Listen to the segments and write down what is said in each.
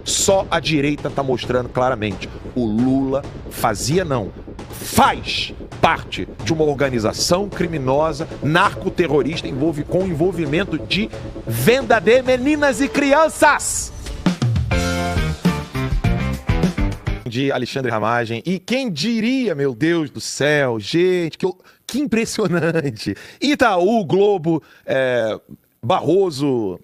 Só a direita está mostrando claramente. O Lula faz parte de uma organização criminosa, narcoterrorista, com envolvimento de venda de meninas e crianças. De Alexandre Ramagem. E quem diria, meu Deus do céu, gente, que impressionante. Itaú, Globo, Barroso,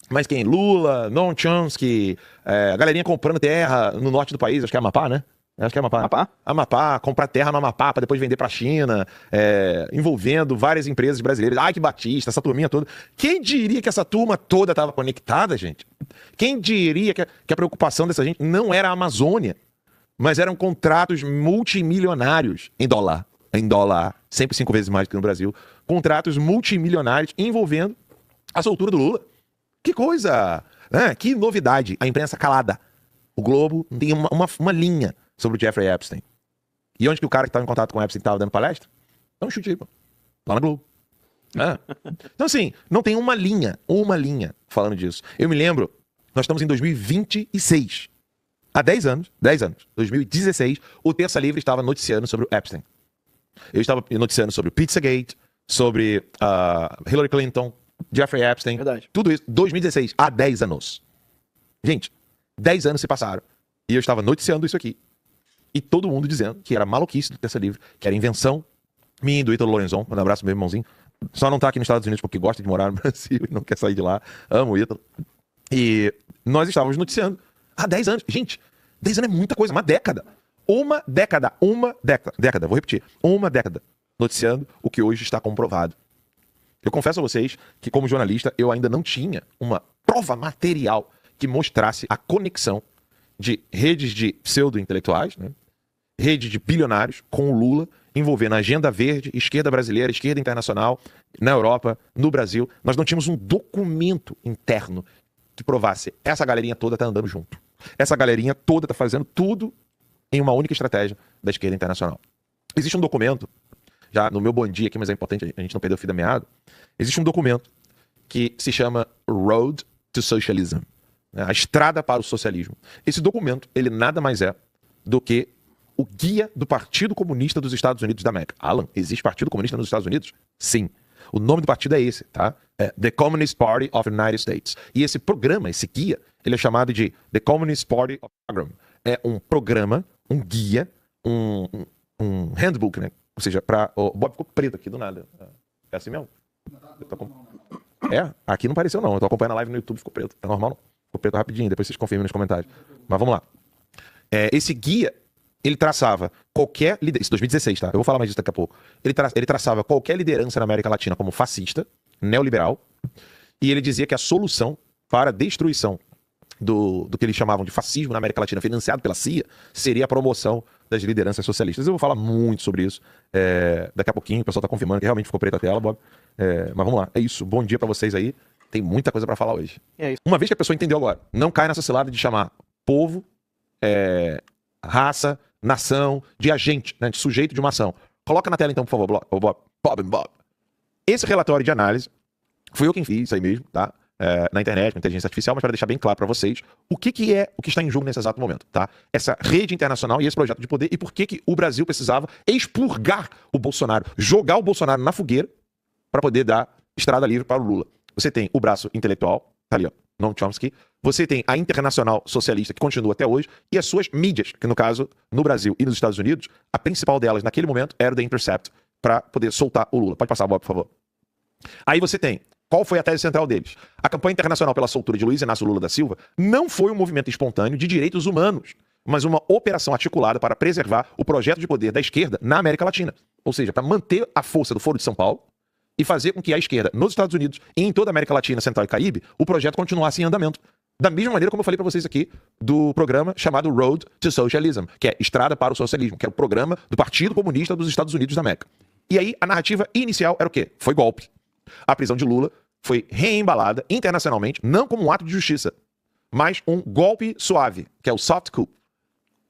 mas quem? Lula, Noam Chomsky, a galerinha comprando terra no norte do país, acho que é Amapá, né? Acho que é Amapá. Amapá, comprar terra no Amapá para depois vender para a China, envolvendo várias empresas brasileiras. Ai, que Batista, essa turminha toda. Quem diria que essa turma toda estava conectada, gente? Quem diria que a preocupação dessa gente não era a Amazônia, mas eram contratos multimilionários em dólar, sempre 5 vezes mais do que no Brasil, contratos multimilionários envolvendo a soltura do Lula. Que coisa, né? Que novidade, a imprensa calada. O Globo tem uma linha sobre o Jeffrey Epstein. E onde que o cara que estava em contato com o Epstein estava dando palestra? Dá um chute aí, pô. Lá na Globo. Então assim, não tem uma linha falando disso. Eu me lembro, nós estamos em 2026. Há 10 anos, 2016, o Terça Livre estava noticiando sobre o Epstein. Eu estava noticiando sobre o Pizzagate, sobre Hillary Clinton, Jeffrey Epstein. Verdade. Tudo isso, 2016, há 10 anos. Gente, 10 anos se passaram. E eu estava noticiando isso aqui. E todo mundo dizendo que era maluquice do Terça Livre, que era invenção minha e do Ítalo Lorenzon. Manda um abraço pro meu irmãozinho. Só não tá aqui nos Estados Unidos porque gosta de morar no Brasil e não quer sair de lá. Amo o Ítalo. E nós estávamos noticiando há 10 anos. Gente, 10 anos é muita coisa, uma década. Uma década, vou repetir, uma década noticiando o que hoje está comprovado. Eu confesso a vocês que, como jornalista, eu ainda não tinha uma prova material que mostrasse a conexão de redes de pseudo-intelectuais, né? Rede de bilionários com o Lula, envolvendo a agenda verde, esquerda brasileira, esquerda internacional, na Europa, no Brasil. Nós não tínhamos um documento interno que provasse essa galerinha toda tá andando junto. Essa galerinha toda tá fazendo tudo em uma única estratégia da esquerda internacional. Existe um documento, já no meu bom dia aqui, mas é importante a gente não perder o fio da meada, existe um documento que se chama Road to Socialism, né? A estrada para o socialismo. Esse documento, ele nada mais é do que o guia do Partido Comunista dos Estados Unidos da América. Alan, existe Partido Comunista nos Estados Unidos? Sim. O nome do partido é esse, tá? É The Communist Party of the United States. E esse programa, esse guia, ele é chamado de The Communist Party Program. É um programa, um guia, um handbook, né? Ou seja, o Bob ficou preto aqui do nada. É assim mesmo? Aqui não pareceu não. Eu tô acompanhando a live no YouTube, ficou preto. É normal não? Ficou preto rapidinho, depois vocês confirmem nos comentários. Mas vamos lá. Esse guia, ele traçava qualquer liderança, isso 2016, tá? Eu vou falar mais disso daqui a pouco. Ele traçava qualquer liderança na América Latina como fascista, neoliberal, e ele dizia que a solução para a destruição do que eles chamavam de fascismo na América Latina, financiado pela CIA, seria a promoção das lideranças socialistas. Eu vou falar muito sobre isso daqui a pouquinho. O pessoal tá confirmando que realmente ficou preta a tela, Bob. Mas vamos lá, é isso. Bom dia pra vocês aí. Tem muita coisa pra falar hoje. É isso. Uma vez que a pessoa entendeu agora, não cai nessa cilada de chamar povo, raça, nação, de agente, né, de sujeito de uma ação. Coloca na tela então, por favor, Bob. Esse relatório de análise, fui eu quem fiz, isso aí mesmo, tá? Na internet, com inteligência artificial, mas para deixar bem claro para vocês o que é o que está em jogo nesse exato momento, tá? Essa rede internacional e esse projeto de poder e por que o Brasil precisava expurgar o Bolsonaro, jogar o Bolsonaro na fogueira para poder dar estrada livre para o Lula. Você tem o braço intelectual, tá ali, ó, Noam Chomsky. Você tem a Internacional Socialista, que continua até hoje, e as suas mídias, que no caso, no Brasil e nos Estados Unidos, a principal delas naquele momento era o The Intercept, para poder soltar o Lula. Pode passar, Bob, por favor. Aí você tem, qual foi a tese central deles? A campanha internacional pela soltura de Luiz Inácio Lula da Silva não foi um movimento espontâneo de direitos humanos, mas uma operação articulada para preservar o projeto de poder da esquerda na América Latina. Ou seja, para manter a força do Foro de São Paulo e fazer com que a esquerda nos Estados Unidos e em toda a América Latina, Central e Caribe, o projeto continuasse em andamento. Da mesma maneira como eu falei para vocês aqui do programa chamado Road to Socialism, que é Estrada para o Socialismo, que é o programa do Partido Comunista dos Estados Unidos da América. E aí a narrativa inicial era o quê? Foi golpe. A prisão de Lula foi reembalada internacionalmente, não como um ato de justiça, mas um golpe suave, que é o soft coup.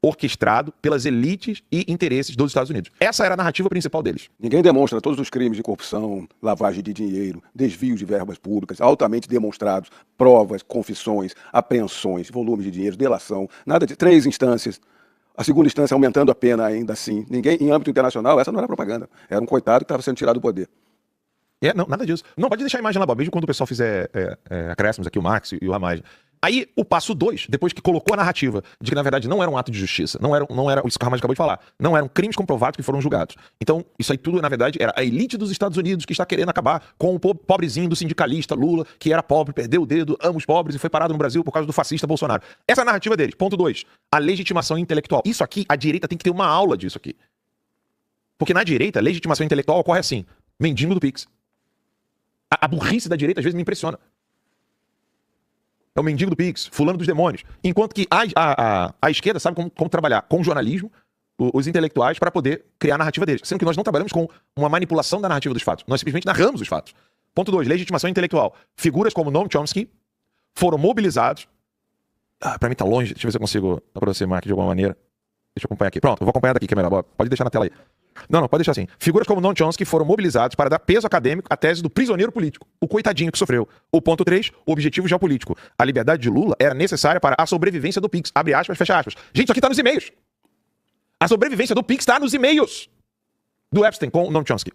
orquestrado pelas elites e interesses dos Estados Unidos. Essa era a narrativa principal deles. Ninguém demonstra todos os crimes de corrupção, lavagem de dinheiro, desvio de verbas públicas, altamente demonstrados, provas, confissões, apreensões, volumes de dinheiro, delação, nada de 3 instâncias. A segunda instância aumentando a pena ainda assim. Ninguém, em âmbito internacional, essa não era propaganda. Era um coitado que estava sendo tirado do poder. Não, nada disso. Não, pode deixar a imagem lá, Bob, mesmo quando o pessoal fizer acréscimos aqui, o Max e o Ramage. Aí, o passo 2, depois que colocou a narrativa de que, na verdade, não era um ato de justiça, não era isso que o Ramage acabou de falar, não eram crimes comprovados que foram julgados. Então, isso aí tudo, na verdade, era a elite dos Estados Unidos que está querendo acabar com o pobrezinho do sindicalista Lula, que era pobre, perdeu o dedo, ama os pobres e foi parado no Brasil por causa do fascista Bolsonaro. Essa é a narrativa deles. Ponto 2, a legitimação intelectual. Isso aqui, a direita tem que ter uma aula disso aqui. Porque na direita, a legitimação intelectual ocorre assim, mendigo do Pix. A burrice da direita, às vezes, me impressiona. É o mendigo do Pix, fulano dos demônios. Enquanto que a esquerda sabe como trabalhar com jornalismo, os intelectuais, para poder criar a narrativa deles. Sendo que nós não trabalhamos com uma manipulação da narrativa dos fatos. Nós simplesmente narramos os fatos. Ponto 2, legitimação intelectual. Figuras como Noam Chomsky foram mobilizados. Pra mim tá longe. Deixa eu ver se eu consigo aproximar aqui de alguma maneira. Deixa eu acompanhar aqui. Pronto, eu vou acompanhar daqui, que é melhor. Pode deixar na tela aí. Não, pode deixar assim. Figuras como Noam Chomsky foram mobilizados para dar peso acadêmico à tese do prisioneiro político, o coitadinho que sofreu. O ponto 3, o objetivo geopolítico. A liberdade de Lula era necessária para a sobrevivência do Pix. Abre aspas, fecha aspas. Gente, isso aqui tá nos e-mails. A sobrevivência do Pix está nos e-mails do Epstein com o Noam Chomsky.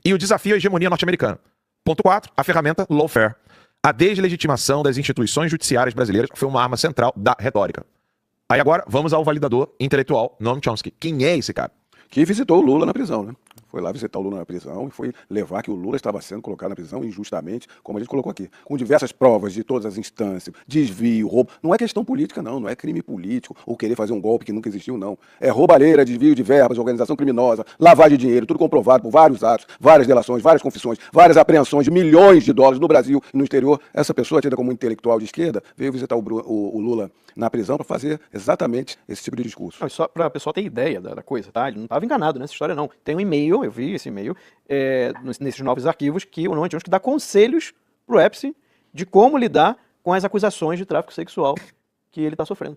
E o desafio à hegemonia norte-americana. Ponto 4, a ferramenta lawfare. A deslegitimação das instituições judiciárias brasileiras foi uma arma central da retórica. Aí agora, vamos ao validador intelectual Noam Chomsky. Quem é esse cara? Que visitou o Lula na prisão, né? Foi lá visitar o Lula na prisão e foi levar que o Lula estava sendo colocado na prisão injustamente, como a gente colocou aqui, com diversas provas de todas as instâncias, desvio, roubo. Não é questão política, não é crime político ou querer fazer um golpe que nunca existiu, não. É roubalheira, desvio de verbas, organização criminosa, lavagem de dinheiro, tudo comprovado por vários atos, várias delações, várias confissões, várias apreensões de milhões de dólares no Brasil e no exterior. Essa pessoa, tida como intelectual de esquerda, veio visitar o Lula na prisão para fazer exatamente esse tipo de discurso. Não, só para o pessoal ter ideia da coisa, tá? Ele não estava enganado nessa história, não. Tem um e-mail, eu vi esse e-mail, nesses novos arquivos, que o Noam Chomsky dá conselhos pro Epstein de como lidar com as acusações de tráfico sexual que ele está sofrendo.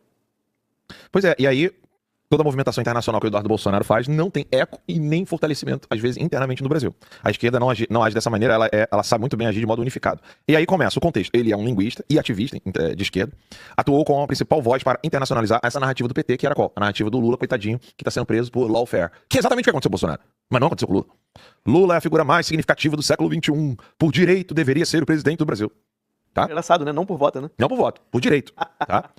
Pois é, e aí toda a movimentação internacional que o Eduardo Bolsonaro faz não tem eco e nem fortalecimento, às vezes, internamente no Brasil. A esquerda não age dessa maneira, ela sabe muito bem agir de modo unificado. E aí começa o contexto. Ele é um linguista e ativista de esquerda, atuou como a principal voz para internacionalizar essa narrativa do PT, que era qual? A narrativa do Lula, coitadinho, que está sendo preso por lawfare. Que é exatamente o que aconteceu com o Bolsonaro, mas não aconteceu com o Lula. Lula é a figura mais significativa do século XXI. Por direito, deveria ser o presidente do Brasil. Tá? Engraçado, né? Não por voto, né? Não por voto, por direito. Tá?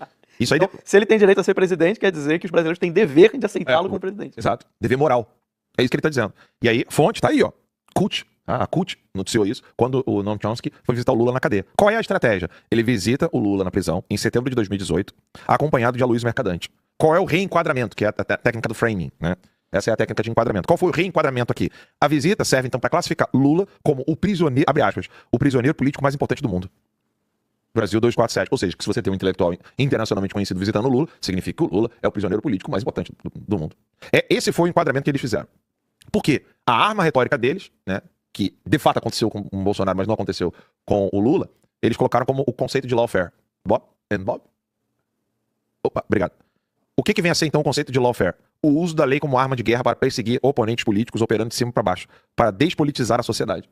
Isso aí então, se ele tem direito a ser presidente, quer dizer que os brasileiros têm dever de aceitá-lo como presidente. Exato. Dever moral. É isso que ele está dizendo. E aí, fonte, tá aí, ó. CUT. A CUT noticiou isso quando o Noam Chomsky foi visitar o Lula na cadeia. Qual é a estratégia? Ele visita o Lula na prisão em setembro de 2018, acompanhado de Aloysio Mercadante. Qual é o reenquadramento, que é a técnica do framing, né? Essa é a técnica de enquadramento. Qual foi o reenquadramento aqui? A visita serve, então, para classificar Lula como o prisioneiro, abre aspas, o prisioneiro político mais importante do mundo. Brasil 247. Ou seja, que se você tem um intelectual internacionalmente conhecido visitando o Lula, significa que o Lula é o prisioneiro político mais importante do mundo. Esse foi o enquadramento que eles fizeram. Por quê? A arma retórica deles, né, que de fato aconteceu com o Bolsonaro, mas não aconteceu com o Lula, eles colocaram como o conceito de lawfare. Bob? Opa, obrigado. O que vem a ser então o conceito de lawfare? O uso da lei como arma de guerra para perseguir oponentes políticos operando de cima para baixo, para despolitizar a sociedade.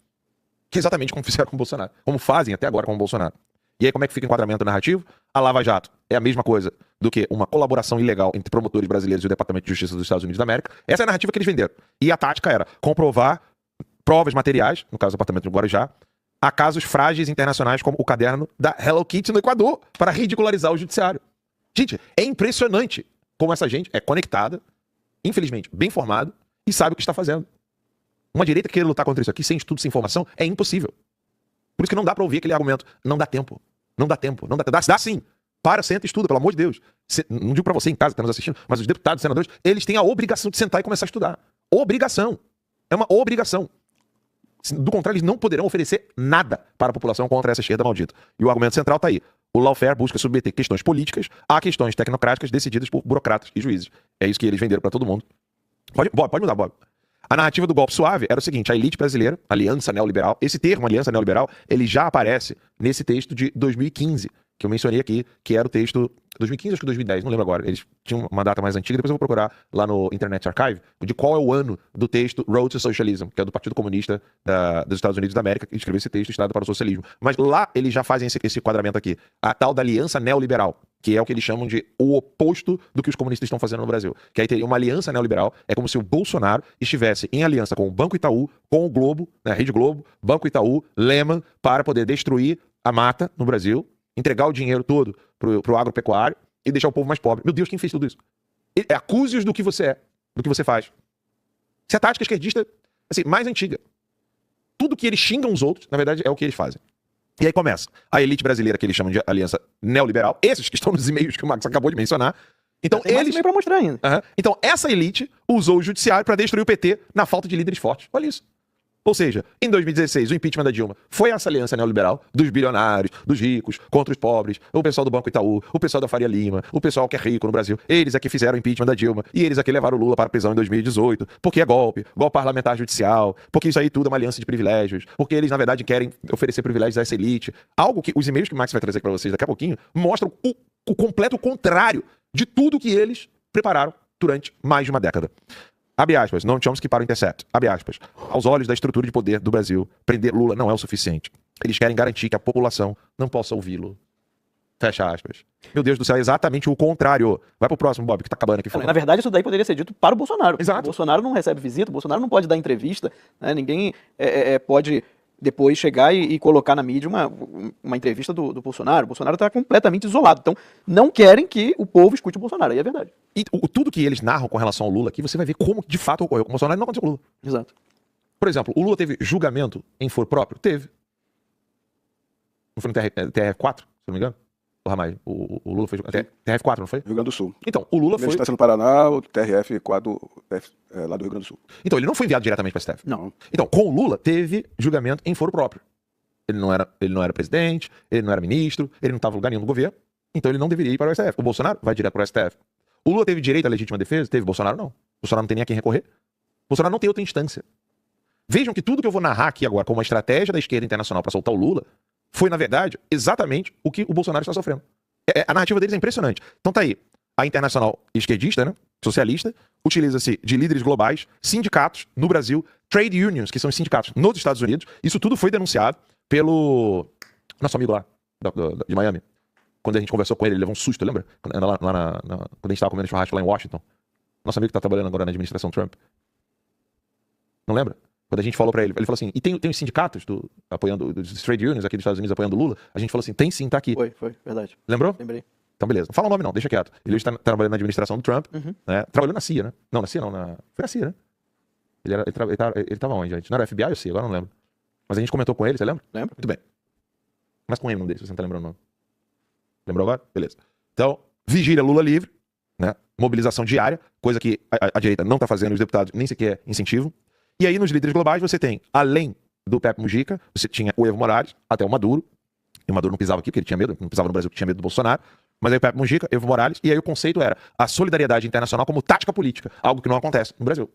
Que é exatamente como fizeram com o Bolsonaro. Como fazem até agora com o Bolsonaro. E aí como é que fica o enquadramento narrativo? A Lava Jato é a mesma coisa do que uma colaboração ilegal entre promotores brasileiros e o Departamento de Justiça dos Estados Unidos da América. Essa é a narrativa que eles venderam. E a tática era comprovar provas materiais, no caso do Departamento do Guarujá, a casos frágeis internacionais como o caderno da Hello Kitty no Equador, para ridicularizar o judiciário. Gente, é impressionante como essa gente é conectada, infelizmente, bem formada e sabe o que está fazendo. Uma direita que queira lutar contra isso aqui sem estudo, sem informação, é impossível. Por isso que não dá pra ouvir aquele argumento. Não dá tempo. Não dá tempo. Não dá, dá sim. Para, senta e estuda, pelo amor de Deus. Não digo pra você em casa que está nos assistindo, mas os deputados, senadores, eles têm a obrigação de sentar e começar a estudar. Obrigação. É uma obrigação. Do contrário, eles não poderão oferecer nada para a população contra essa esquerda maldita. E o argumento central tá aí. O lawfare busca submeter questões políticas a questões tecnocráticas decididas por burocratas e juízes. É isso que eles venderam pra todo mundo. Pode mudar, Bob. A narrativa do golpe suave era o seguinte: a elite brasileira, Aliança Neoliberal, esse termo, Aliança Neoliberal, ele já aparece nesse texto de 2015, que eu mencionei aqui, que era o texto 2015, acho que 2010, não lembro agora. Eles tinham uma data mais antiga, depois eu vou procurar lá no Internet Archive, de qual é o ano do texto Road to Socialism, que é do Partido Comunista dos Estados Unidos da América, que escreveu esse texto, Estado para o Socialismo. Mas lá eles já fazem esse enquadramento aqui, a tal da aliança neoliberal, que é o que eles chamam de o oposto do que os comunistas estão fazendo no Brasil. Que aí teria uma aliança neoliberal, é como se o Bolsonaro estivesse em aliança com o Banco Itaú, com o Globo, né, Rede Globo, Banco Itaú, Lehman, para poder destruir a mata no Brasil, entregar o dinheiro todo pro agropecuário e deixar o povo mais pobre. Meu Deus, quem fez tudo isso? Acuse-os do que você é, do que você faz. Isso é a tática esquerdista, assim, mais antiga. Tudo que eles xingam os outros, na verdade, é o que eles fazem. E aí começa a elite brasileira, que eles chamam de aliança neoliberal, esses que estão nos e-mails que o Max acabou de mencionar. Então, Tem mais e-mail pra mostrar ainda. Então, essa elite usou o judiciário para destruir o PT na falta de líderes fortes. Olha isso. Ou seja, em 2016, o impeachment da Dilma foi essa aliança neoliberal dos bilionários, dos ricos, contra os pobres, o pessoal do Banco Itaú, o pessoal da Faria Lima, o pessoal que é rico no Brasil. Eles é que fizeram o impeachment da Dilma e eles é que levaram o Lula para a prisão em 2018, porque é golpe parlamentar judicial, porque isso aí tudo é uma aliança de privilégios, porque eles, na verdade, querem oferecer privilégios a essa elite. Algo que os e-mails que o Max vai trazer para vocês daqui a pouquinho mostram o completo contrário de tudo que eles prepararam durante mais de uma década. Abre aspas, Noam Chomsky para o Intercept. Abre aspas. Aos olhos da estrutura de poder do Brasil, prender Lula não é o suficiente. Eles querem garantir que a população não possa ouvi-lo. Fecha aspas. Meu Deus do céu, é exatamente o contrário. Vai pro próximo, Bob, que tá acabando aqui. Na verdade, isso daí poderia ser dito para o Bolsonaro. Exato. O Bolsonaro não recebe visita, o Bolsonaro não pode dar entrevista, né? Ninguém pode depois chegar e colocar na mídia uma entrevista do Bolsonaro. O Bolsonaro está completamente isolado. Então, não querem que o povo escute o Bolsonaro. Aí é verdade. E tudo que eles narram com relação ao Lula aqui, você vai ver como de fato ocorreu. Com o Bolsonaro não aconteceu com o Lula. Exato. Por exemplo, o Lula teve julgamento em foro próprio? Teve. Não foi no TRF4, se não me engano? Porra, mais. O Lula foi julgado. TRF4, não foi? Rio Grande do Sul. Então, o Lula foi. Ele está no Paraná, o TRF4 lá do Rio Grande do Sul. Então, ele não foi enviado diretamente para a STF. Não. Então, com o Lula, teve julgamento em foro próprio. Ele não era presidente, ele não era ministro, ele não estava em lugar nenhum do governo, então ele não deveria ir para o STF. O Bolsonaro vai direto para o STF. O Lula teve direito à legítima defesa? Teve. Bolsonaro não. Bolsonaro não tem nem a quem recorrer. Bolsonaro não tem outra instância. Vejam que tudo que eu vou narrar aqui agora como uma estratégia da esquerda internacional para soltar o Lula foi, na verdade, exatamente o que o Bolsonaro está sofrendo. A narrativa deles é impressionante. Então tá aí. A internacional esquerdista, né, socialista, utiliza-se de líderes globais, sindicatos no Brasil, trade unions, que são os sindicatos nos Estados Unidos. Isso tudo foi denunciado pelo nosso amigo lá, de Miami. Quando a gente conversou com ele, ele levou um susto, lembra? Quando a gente estava comendo churrasco lá em Washington. Nosso amigo que está trabalhando agora na administração Trump. Não lembra? Quando a gente falou pra ele, ele falou assim, e tem os sindicatos apoiando, os trade unions aqui dos Estados Unidos apoiando o Lula? A gente falou assim, tem sim, tá aqui. Foi, verdade. Lembrou? Lembrei. Então beleza, não fala o nome não, deixa quieto. Ele hoje está trabalhando na administração do Trump, né? Trabalhou na CIA, né? Não, na CIA não, foi na CIA, né? Ele tava onde, gente? Não era FBI ou CIA? Agora não lembro. Mas a gente comentou com ele, você lembra? Lembro. Muito bem. Mas com ele não deixa, você não tá lembrando não. Lembrou agora? Beleza. Então, vigília Lula livre, né? Mobilização diária, coisa que a direita não tá fazendo, os deputados nem sequer incentivam. E aí nos líderes globais você tem, além do Pepe Mujica, você tinha o Evo Morales, até o Maduro. E o Maduro não pisava aqui porque ele tinha medo, não pisava no Brasil porque tinha medo do Bolsonaro. Mas aí o Pepe Mujica, Evo Morales, e aí o conceito era a solidariedade internacional como tática política, algo que não acontece no Brasil.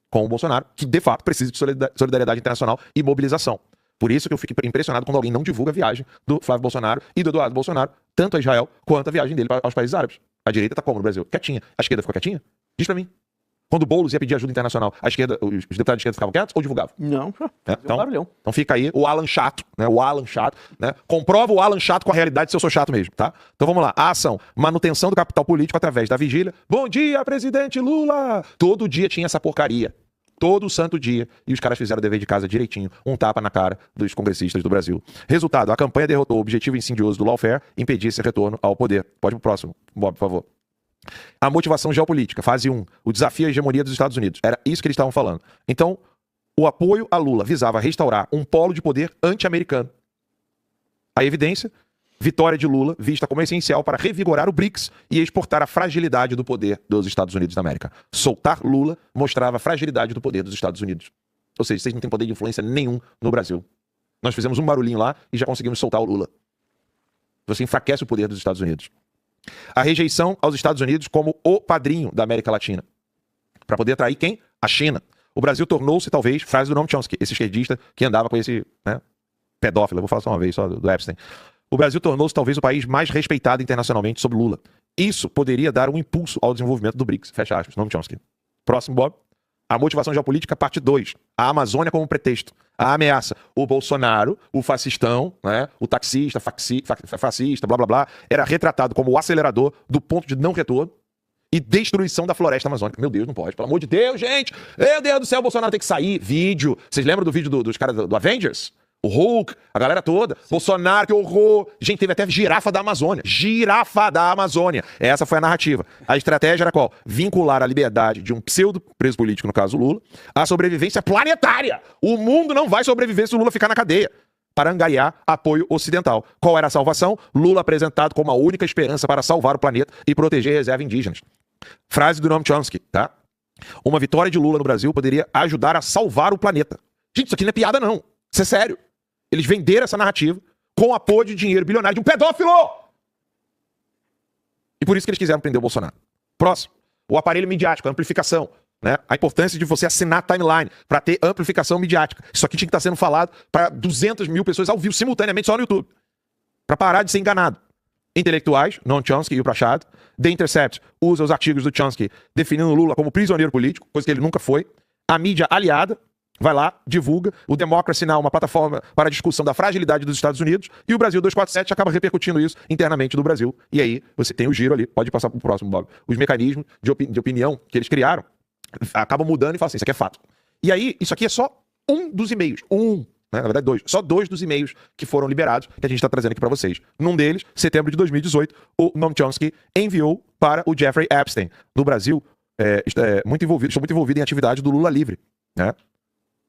Com o Bolsonaro, que de fato precisa de solidariedade internacional e mobilização. Por isso que eu fico impressionado quando alguém não divulga a viagem do Flávio Bolsonaro e do Eduardo Bolsonaro, tanto a Israel quanto a viagem dele aos países árabes. A direita tá como no Brasil? Quietinha. A esquerda ficou quietinha? Diz pra mim. Quando o Boulos ia pedir ajuda internacional, a esquerda, os deputados de esquerda ficavam quietos ou divulgavam? Não. Então fica aí o Alan Chato, né? O Alan Chato, né? Comprova o Alan Chato com a realidade se eu sou chato mesmo, tá? Então vamos lá. A ação, manutenção do capital político através da vigília. Bom dia, presidente Lula! Todo dia tinha essa porcaria. Todo santo dia. E os caras fizeram o dever de casa direitinho. Um tapa na cara dos congressistas do Brasil. Resultado, a campanha derrotou o objetivo insidioso do lawfare, impedir esse retorno ao poder. Pode ir pro próximo, Bob, por favor. A motivação geopolítica, fase 1. O desafio à hegemonia dos Estados Unidos. Era isso que eles estavam falando. Então, o apoio a Lula visava restaurar um polo de poder anti-americano. A evidência, vitória de Lula vista como essencial para revigorar o BRICS e exportar a fragilidade do poder dos Estados Unidos da América. Soltar Lula mostrava a fragilidade do poder dos Estados Unidos. Ou seja, vocês não têm poder de influência nenhum no Brasil. Nós fizemos um barulhinho lá e já conseguimos soltar o Lula. Você enfraquece o poder dos Estados Unidos. A rejeição aos Estados Unidos como o padrinho da América Latina. Para poder atrair quem? A China. O Brasil tornou-se, talvez, frase do Noam Chomsky, esse esquerdista que andava com esse, né, pedófilo, eu vou falar só uma vez, só do Epstein. o Brasil tornou-se talvez o país mais respeitado internacionalmente sob Lula. Isso poderia dar um impulso ao desenvolvimento do BRICS. Fecha aspas. Noam Chomsky. Próximo, Bob. A motivação geopolítica, parte 2. A Amazônia como pretexto. A ameaça. O Bolsonaro, o fascistão, né, o taxista, fascista, blá blá blá, era retratado como o acelerador do ponto de não retorno e destruição da floresta amazônica. Meu Deus, não pode. Pelo amor de Deus, gente. Meu Deus do céu, o Bolsonaro tem que sair. Vídeo. Vocês lembram do vídeo dos caras do Avengers? O Hulk, a galera toda. Sim. Bolsonaro, que horror. Gente, teve até girafa da Amazônia. Girafa da Amazônia. Essa foi a narrativa. A estratégia era qual? Vincular a liberdade de um pseudo preso político, no caso Lula, à sobrevivência planetária. O mundo não vai sobreviver se o Lula ficar na cadeia. Para angariar apoio ocidental. Qual era a salvação? Lula apresentado como a única esperança para salvar o planeta e proteger reservas indígenas. Frase do Noam Chomsky, tá? Uma vitória de Lula no Brasil poderia ajudar a salvar o planeta. Gente, isso aqui não é piada, não. Isso é sério. Eles venderam essa narrativa com apoio de dinheiro bilionário de um pedófilo! E por isso que eles quiseram prender o Bolsonaro. Próximo. O aparelho midiático, a amplificação. Né? A importância de você assinar a timeline para ter amplificação midiática. Isso aqui tinha que estar sendo falado para 200 mil pessoas ao vivo, simultaneamente, só no YouTube. Para parar de ser enganado. Intelectuais, Noam Chomsky e o Prachado. The Intercept usa os artigos do Chomsky definindo Lula como prisioneiro político, coisa que ele nunca foi. A mídia aliada vai lá, divulga. O Democracy Now!, uma plataforma para a discussão da fragilidade dos Estados Unidos. E o Brasil 247 acaba repercutindo isso internamente do Brasil. E aí você tem o giro ali, pode passar para o próximo, Bob. Os mecanismos de opinião que eles criaram acabam mudando e falam assim, isso aqui é fato. E aí, isso aqui é só um dos e-mails. Na verdade, 2. Só 2 dos e-mails que foram liberados, que a gente está trazendo aqui para vocês. Num deles, setembro de 2018, o Noam Chomsky enviou para o Jeffrey Epstein. No Brasil, estou muito envolvido em atividade do Lula livre. Né?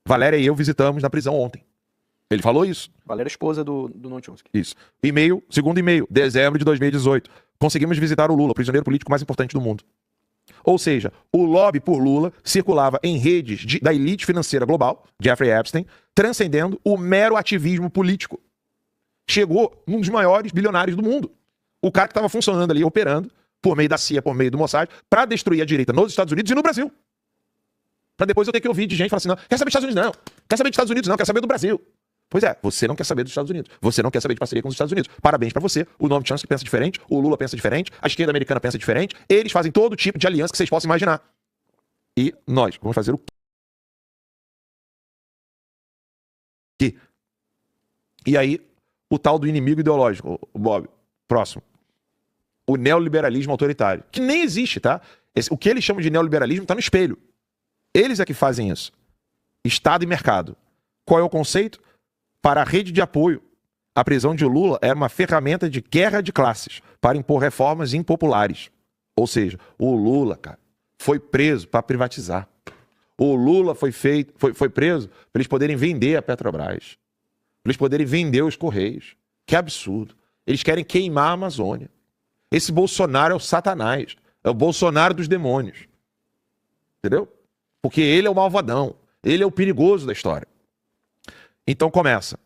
Valéria e eu visitamos na prisão ontem. Ele falou isso. Valéria é esposa do Noam Chomsky. Isso. E-mail, segundo e-mail, dezembro de 2018. Conseguimos visitar o Lula, o prisioneiro político mais importante do mundo. Ou seja, o lobby por Lula circulava em redes da elite financeira global, Jeffrey Epstein, transcendendo o mero ativismo político. Chegou num dos maiores bilionários do mundo. O cara que estava funcionando ali, operando, por meio da CIA, por meio do Mossad, para destruir a direita nos Estados Unidos e no Brasil. Para depois eu ter que ouvir de gente falar assim, não, quer saber dos Estados Unidos não, quer saber dos Estados Unidos não, quer saber do Brasil. Pois é, você não quer saber dos Estados Unidos. Você não quer saber de parceria com os Estados Unidos. Parabéns pra você. O Noam Chomsky pensa diferente, o Lula pensa diferente, a esquerda americana pensa diferente. Eles fazem todo tipo de aliança que vocês possam imaginar. E nós vamos fazer o quê? E aí, o tal do inimigo ideológico, Bob, próximo. O neoliberalismo autoritário. Que nem existe, tá? O que eles chamam de neoliberalismo tá no espelho. Eles é que fazem isso. Estado e mercado. Qual é o conceito? Para a rede de apoio, a prisão de Lula era uma ferramenta de guerra de classes para impor reformas impopulares. Ou seja, o Lula, cara, foi preso para privatizar. O Lula foi preso para eles poderem vender a Petrobras. Para eles poderem vender os Correios. Que absurdo. Eles querem queimar a Amazônia. Esse Bolsonaro é o Satanás. É o Bolsonaro dos demônios. Entendeu? Porque ele é o malvadão. Ele é o perigoso da história. Então começa.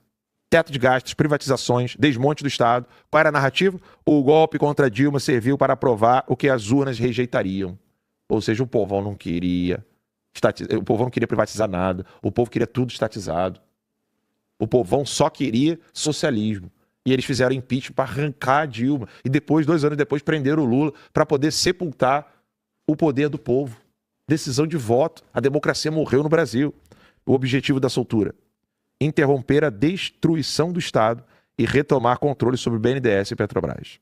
Teto de gastos, privatizações, desmonte do Estado. Qual era a narrativa? O golpe contra Dilma serviu para aprovar o que as urnas rejeitariam. Ou seja, o povão não queria. O povão não queria privatizar nada. O povo queria tudo estatizado. O povão só queria socialismo. E eles fizeram impeachment para arrancar a Dilma. E depois, 2 anos depois, prenderam o Lula para poder sepultar o poder do povo. Decisão de voto. A democracia morreu no Brasil. O objetivo da soltura: interromper a destruição do Estado e retomar controle sobre o BNDES e Petrobras.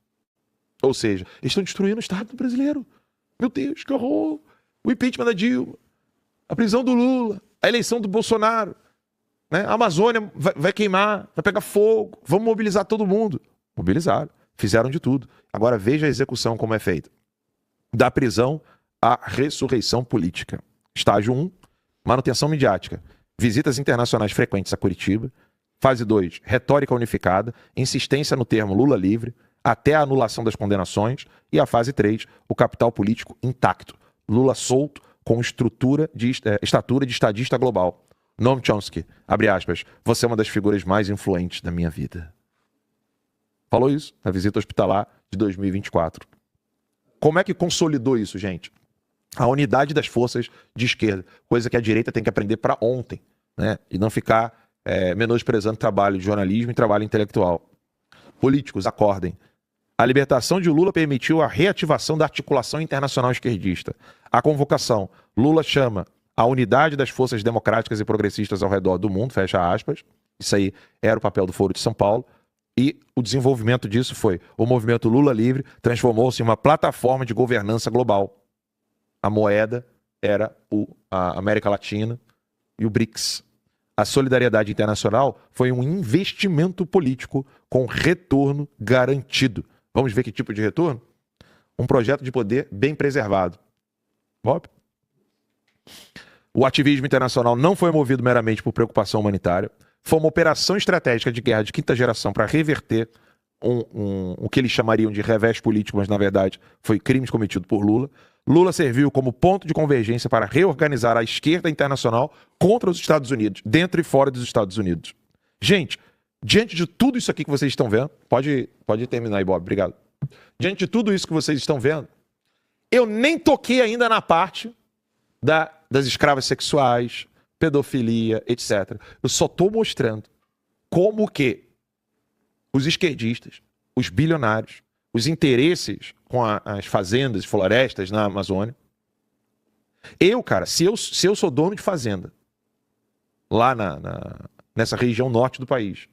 Ou seja, eles estão destruindo o Estado brasileiro. Meu Deus, que horror! O impeachment da Dilma, a prisão do Lula, a eleição do Bolsonaro, né? A Amazônia vai queimar, vai pegar fogo, vamos mobilizar todo mundo. Mobilizaram, fizeram de tudo. Agora veja a execução como é feita. Da prisão à ressurreição política. Estágio 1, manutenção midiática. Visitas internacionais frequentes a Curitiba. Fase 2, retórica unificada, insistência no termo Lula livre, até a anulação das condenações. E a fase 3, o capital político intacto. Lula solto, com estatura de estadista global. Noam Chomsky, abre aspas, você é uma das figuras mais influentes da minha vida. Falou isso na visita hospitalar de 2024. Como é que consolidou isso, gente? A unidade das forças de esquerda, coisa que a direita tem que aprender para ontem, né? E não ficar menosprezando trabalho de jornalismo e trabalho intelectual. políticos, acordem. A libertação de Lula permitiu a reativação da articulação internacional esquerdista. A convocação. Lula chama a unidade das forças democráticas e progressistas ao redor do mundo, fecha aspas. Isso aí era o papel do Foro de São Paulo. E o desenvolvimento disso foi o movimento Lula Livre transformou-se em uma plataforma de governança global. A moeda era a América Latina e o BRICS. A solidariedade internacional foi um investimento político com retorno garantido. Vamos ver que tipo de retorno? Um projeto de poder bem preservado. Bob? O ativismo internacional não foi movido meramente por preocupação humanitária. Foi uma operação estratégica de guerra de quinta geração para reverter o que eles chamariam de revés político, mas na verdade foi crimes cometidos por Lula. Lula serviu como ponto de convergência para reorganizar a esquerda internacional contra os Estados Unidos, dentro e fora dos Estados Unidos. Gente, diante de tudo isso aqui que vocês estão vendo, pode terminar aí, Bob, obrigado. Diante de tudo isso que vocês estão vendo, eu nem toquei ainda na parte das escravas sexuais, pedofilia, etc. Eu só estou mostrando como que os esquerdistas, os bilionários, os interesses com as fazendas, florestas na Amazônia. Cara, se eu sou dono de fazenda lá nessa região norte do país,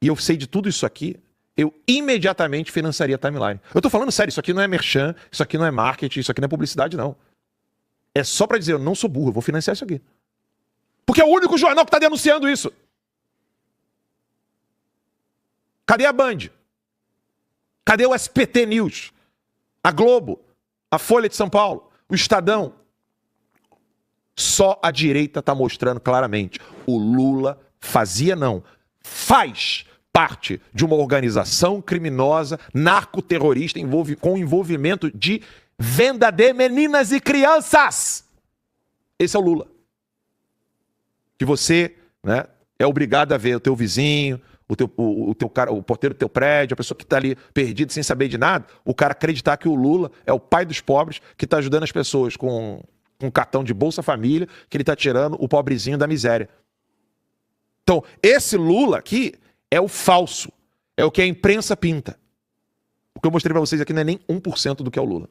e eu sei de tudo isso aqui, eu imediatamente financiaria a Timeline. Eu tô falando sério, isso aqui não é merchan, isso aqui não é marketing, isso aqui não é publicidade, não. É só para dizer, eu não sou burro, eu vou financiar isso aqui. Porque é o único jornal que está denunciando isso. Cadê a Band? Cadê o SPT News? A Globo? A Folha de São Paulo? O Estadão? Só a direita está mostrando claramente. O Lula faz parte de uma organização criminosa, narcoterrorista, com envolvimento de venda de meninas e crianças. Esse é o Lula. Que você, né, é obrigado a ver o teu vizinho, o teu cara, o porteiro do teu prédio, a pessoa que está ali perdida sem saber de nada, o cara acreditar que o Lula é o pai dos pobres, que está ajudando as pessoas com um cartão de Bolsa Família, que ele está tirando o pobrezinho da miséria. Então, esse Lula aqui é o falso, é o que a imprensa pinta. O que eu mostrei para vocês aqui não é nem 1% do que é o Lula.